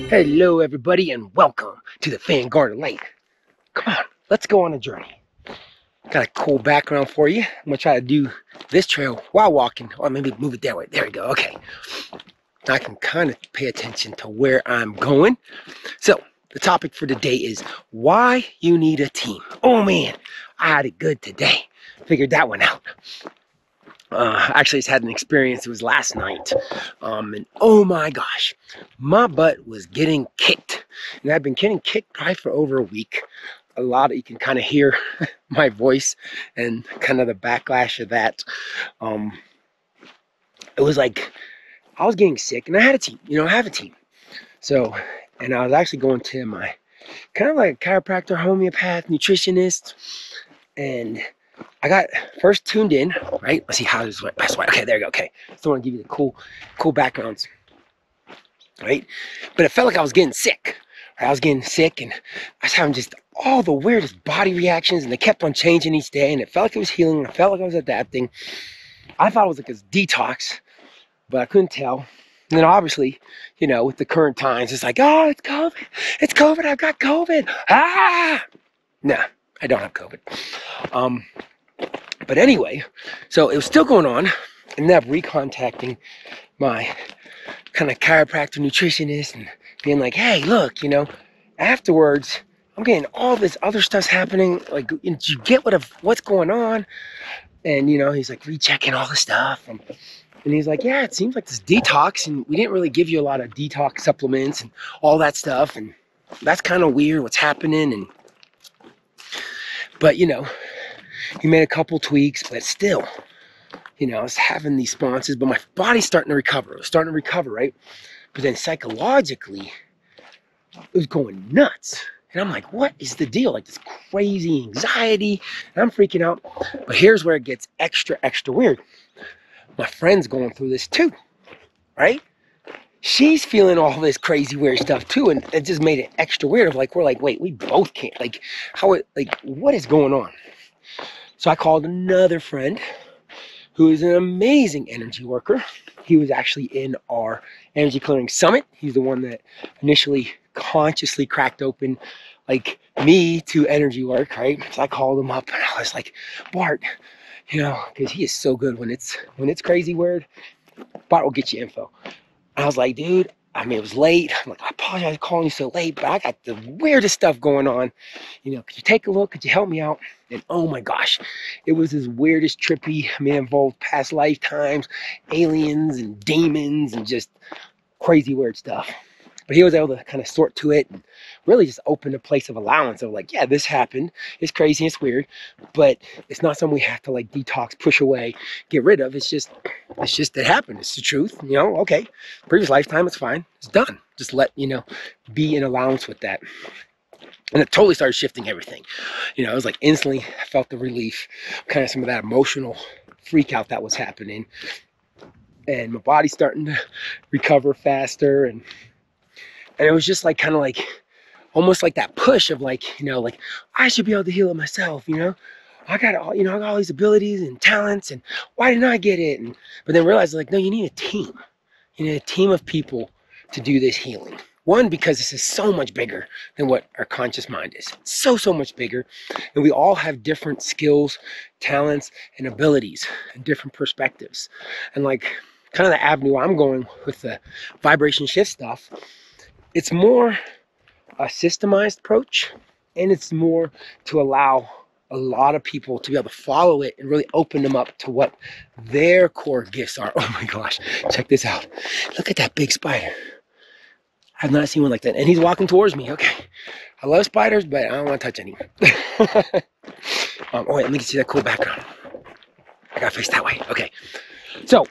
Hello, everybody, and welcome to the Vanguard Lake. Come on, let's go on a journey. Got a cool background for you. I'm gonna try to do this trail while walking, or maybe move it that way. There we go. Okay, I can kind of pay attention to where I'm going. So, the topic for today is why you need a team. Oh man, I had it good today. Figured that one out. Actually, just had an experience. It was last night, and oh my gosh, my butt was getting kicked, and I've been getting kicked probably for over a week. A lot of you can kind of hear my voice and kind of the backlash of that. Um, it was like I was getting sick, and I had a team. I have a team. So, and I was actually going to my kind of like chiropractor, homeopath, nutritionist, and I got first tuned in, right? Let's see how this went. Best way. Okay, there you go. Okay, still want to give you the cool backgrounds, right? But it felt like I was getting sick. Right? I was getting sick, and I was having just all the weirdest body reactions, and they kept on changing each day. And it felt like it was healing. And I felt like I was adapting. I thought it was like a detox, but I couldn't tell. And then obviously, with the current times, it's like, oh, it's COVID. It's COVID. I've got COVID. Ah, no, I don't have COVID. But anyway, so it was still going on, and then recontacting my kind of chiropractor nutritionist and being like, hey, look, afterwards, I'm getting all this other stuff's happening. Like, did you get what's going on? And, he's like rechecking all the stuff. And he's like, yeah, it seems like this detox, and we didn't really give you a lot of detox supplements and all that stuff. And that's kind of weird what's happening. But, he made a couple tweaks, but still, I was having these responses, but my body's starting to recover. It was starting to recover, right? But then psychologically, it was going nuts. And I'm like, what is the deal? Like this crazy anxiety, and I'm freaking out. But here's where it gets extra, extra weird. My friend's going through this too, right? She's feeling all this crazy weird stuff too, and it just made it extra weird. We're like, wait, we both can't. What is going on? So I called another friend who is an amazing energy worker. He was actually in our energy clearing summit. He's the one that initially consciously cracked open me to energy work, right? So I called him up and I was like, Bart, because he is so good when it's crazy weird. Bart will get you info. I was like, dude, it was late. I'm like, I apologize for calling you so late, but I got the weirdest stuff going on. Could you take a look? Could you help me out? And oh my gosh, it was this weirdest trippy, it involved past lifetimes, aliens and demons and just crazy weird stuff. But he was able to kind of sort to it and really just open a place of allowance of like, yeah, this happened. It's crazy, it's weird, but it's not something we have to detox, push away, get rid of. It's just it happened. It's the truth. Okay, previous lifetime, it's fine. It's done. Just let, be in allowance with that. And it totally started shifting everything. It was like instantly I felt the relief, kind of some of that emotional freak out that was happening. And my body's starting to recover faster, and it was just almost like that push of I should be able to heal it myself, I got all these abilities and talents, and why didn't I get it? But then realized no, you need a team. You need a team of people to do this healing. One, because this is so much bigger than what our conscious mind is. It's so much bigger. And we all have different skills, talents, and abilities and different perspectives. And kind of the avenue I'm going with the vibration shift stuff, it's more a systemized approach, and it's more to allow a lot of people to be able to follow it and really open them up to what their core gifts are. Oh my gosh, check this out. Look at that big spider. I've not seen one like that. And he's walking towards me. Okay. I love spiders, but I don't want to touch any. Oh wait, let me see that cool background. I got to face that way. Okay. So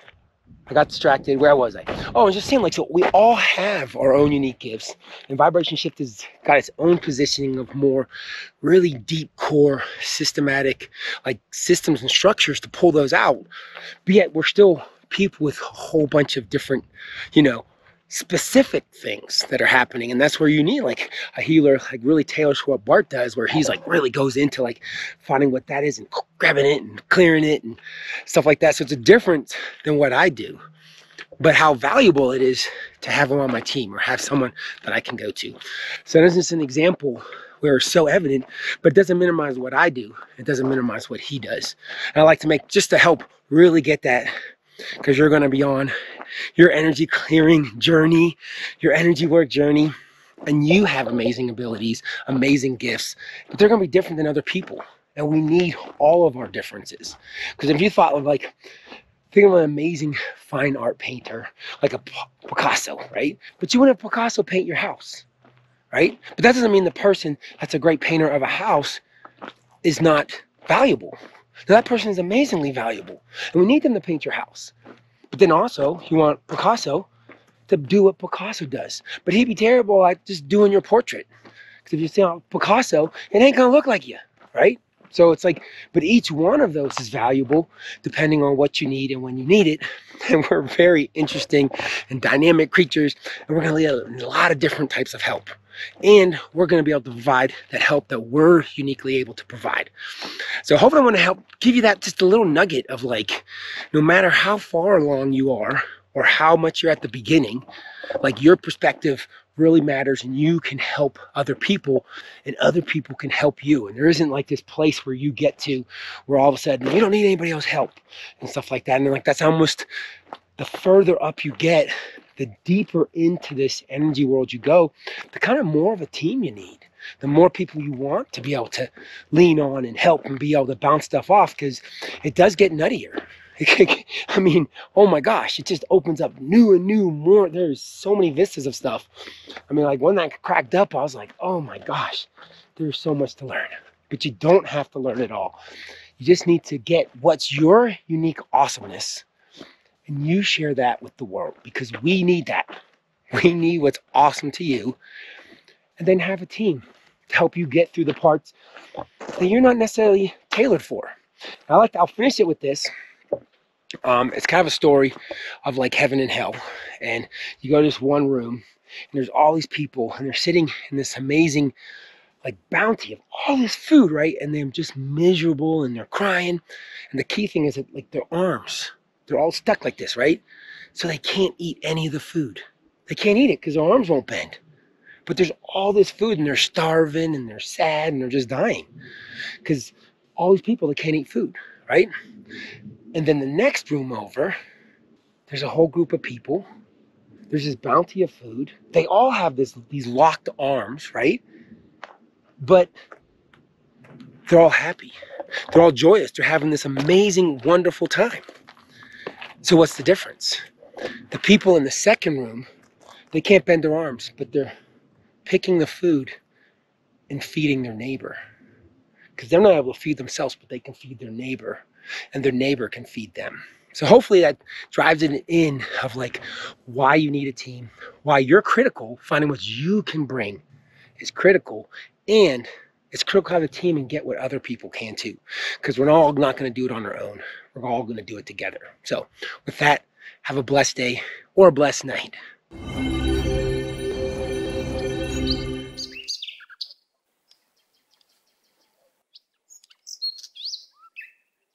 I got distracted. Where was I? Oh, I was just saying, so we all have our own unique gifts, and vibration shift has got its own positioning of more really deep core, systematic, systems and structures to pull those out. But yet we're still people with a whole bunch of different, specific things that are happening, and that's where you need a healer really tailors to what Bart does, where he's really goes into finding what that is and grabbing it and clearing it and stuff like that. So it's a different than what I do, but how valuable it is to have them on my team or have someone that I can go to. So this is an example where it's so evident, but it doesn't minimize what I do. It doesn't minimize what he does. And I like to make, just to help really get that, because you're going to be on your energy clearing journey, your energy work journey, and you have amazing abilities, amazing gifts, but they're going to be different than other people. And we need all of our differences. Because if you thought of like, think of an amazing fine art painter, like a Picasso, right? But you wouldn't have Picasso paint your house, right? But that doesn't mean the person that's a great painter of a house is not valuable. Now, that person is amazingly valuable, and we need them to paint your house. But then also, you want Picasso to do what Picasso does. But he'd be terrible at just doing your portrait. Because if you see Picasso, it ain't gonna look like you, right? So it's like, but each one of those is valuable depending on what you need and when you need it. And we're very interesting and dynamic creatures, and we're gonna need a lot of different types of help. And we're gonna be able to provide that help that we're uniquely able to provide. So hopefully I wanna help give you that just a little nugget of like, no matter how far along you are or how much you're at the beginning, like your perspective really matters, and you can help other people and other people can help you. And there isn't like this place where you get to where all of a sudden you don't need anybody else's help and stuff like that. And like, that's almost, the further up you get, the deeper into this energy world you go, the kind of more of a team you need, the more people you want to be able to lean on and help and be able to bounce stuff off, because it does get nuttier. I mean, oh my gosh, it just opens up new and new more. There's so many vistas of stuff. I mean, like when that cracked up, I was like, oh my gosh, there's so much to learn. But you don't have to learn it all. You just need to get what's your unique awesomeness, and you share that with the world, because we need that. We need what's awesome to you, and then have a team to help you get through the parts that you're not necessarily tailored for. I'll finish it with this. It's kind of a story of like heaven and hell, and you go to this one room and there's all these people and they're sitting in this amazing like bounty of all this food, right? And they're just miserable and they're crying, and the key thing is that like their arms, they're all stuck like this, right? So they can't eat any of the food. They can't eat it because their arms won't bend. But there's all this food and they're starving and they're sad and they're just dying because all these people that can't eat food, right? And then the next room over, there's a whole group of people. There's this bounty of food. They all have these locked arms, right? But they're all happy. They're all joyous. They're having this amazing, wonderful time. So what's the difference? The people in the second room, they can't bend their arms, but they're picking the food and feeding their neighbor. Because they're not able to feed themselves, but they can feed their neighbor, and their neighbor can feed them. So hopefully that drives it in of like why you need a team, why you're critical, finding what you can bring is critical, and it's critical to have a team and get what other people can too. Because we're all not going to do it on our own. We're all going to do it together. So with that, have a blessed day or a blessed night.